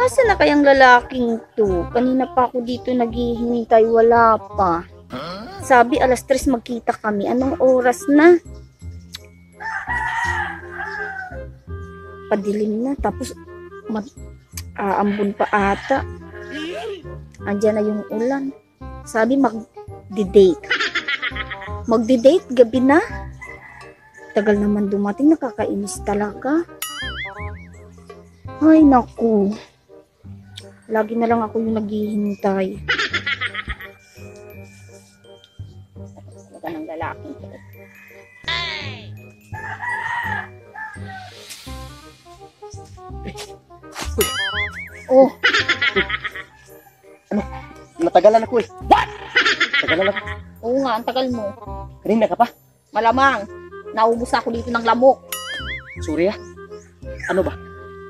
Asa na kayang lalaking to? Kanina pa ako dito naghihintay, wala pa. Sabi 3:00 magkita kami. Anong oras na? Padilim na. Tapos aambon pa ata. Andiyan na yung ulan. Sabi mag-date. Magdi-date gabi na. Tagal naman dumating, nakakainis talaga. Ay naku. Lagi na lang ako yung naghihintay. Talaga ng lalaki. Oh, Ano? Natagalan ako eh. What? Natagalan ako. oo nga, ang tagal mo. Kanina ka pa? Malamang, naubos ako dito ng lamok. Sorry ah. Ano ba?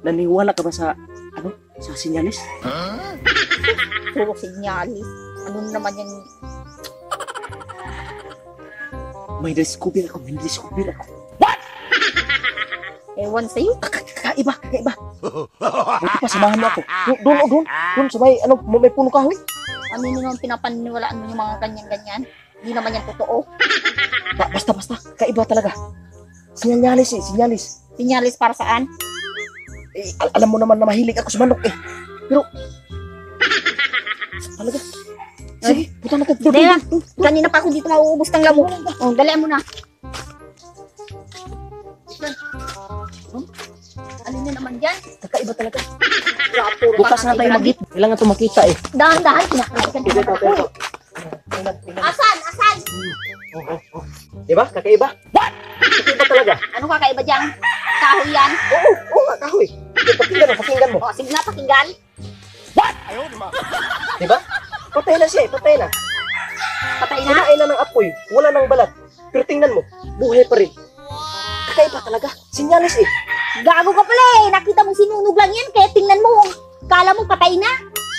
Naniwala ka ba sa, sa sinyalis? Puro sinyalis. Ano naman yan? May discover ako. Ewan sa'yo. Kakaiba. Buti pa, samahan mo ako. Doon sa may puno kahoy. Ano naman pinapaniwalaan mo yung mga ganyan-ganyan? Hindi naman yan totoo. Basta. Kaiba talaga. Sinyalis. Sinyalis para saan? Alam mo naman na mahilig ako sa manok eh. Pero, talaga. Sige, punta natin. Dali na. Kanina pa ako dito nauubos ng lamok. Oh, dalian mo na. Ano na naman dyan? Kakaiba talaga. Puro Bukas na tayo mag-hit. Kailangan ito makita eh. Dahan-dahan. Kinakalikan ko naman ako. Asan? Diba? Kakaiba? What? Kakaiba talaga. Ano kakaiba dyan? Kahoy yan? Oo nga, kahoy. Pakinggan mo. O, sige na, pakinggan. What? Diba? Patay na siya eh, patay na. Patay na. Kinain na ng apoy, wala nang balat. Pero tingnan mo, buhay pa rin. Kakaiba talaga. Sinyalis eh. Gago ka pala eh. Nakita mo sinunog lang yan. Kaya tingnan mo. Kala mo patay na.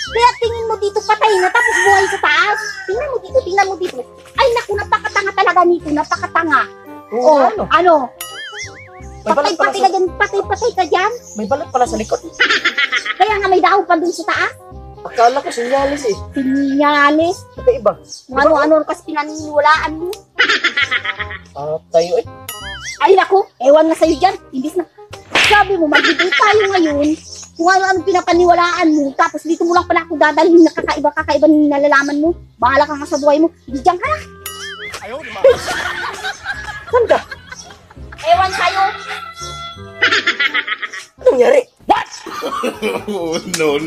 Kaya tingin mo dito patay na. Tapos buhay sa taas. Tingnan mo dito. Ay naku, napakatanga talaga nito. Napakatanga. Oo, Ano? May balat pala Patay ka dyan. Patay ka dyan. May balat pala sa likod. Kaya nga may dahon pa dun sa taas. Akala ko sinyalis eh. Sinyalis. Kakaiba. Ano kasi pinaniniwalaan mo. Tayo eh. Ay naku, ewan na sa'yo dyan. Imbis na, sabi mo, mag-date tayo ngayon. Kung ano pinapaniwalaan mo. Tapos dito mo lang pala ako dadalhin na kakaiba nalalaman mo. Bahala ka nga sa buhay mo. Hindi dyan ka na. Saan ka? Ewan sa'yo. Anong nangyari? What? No.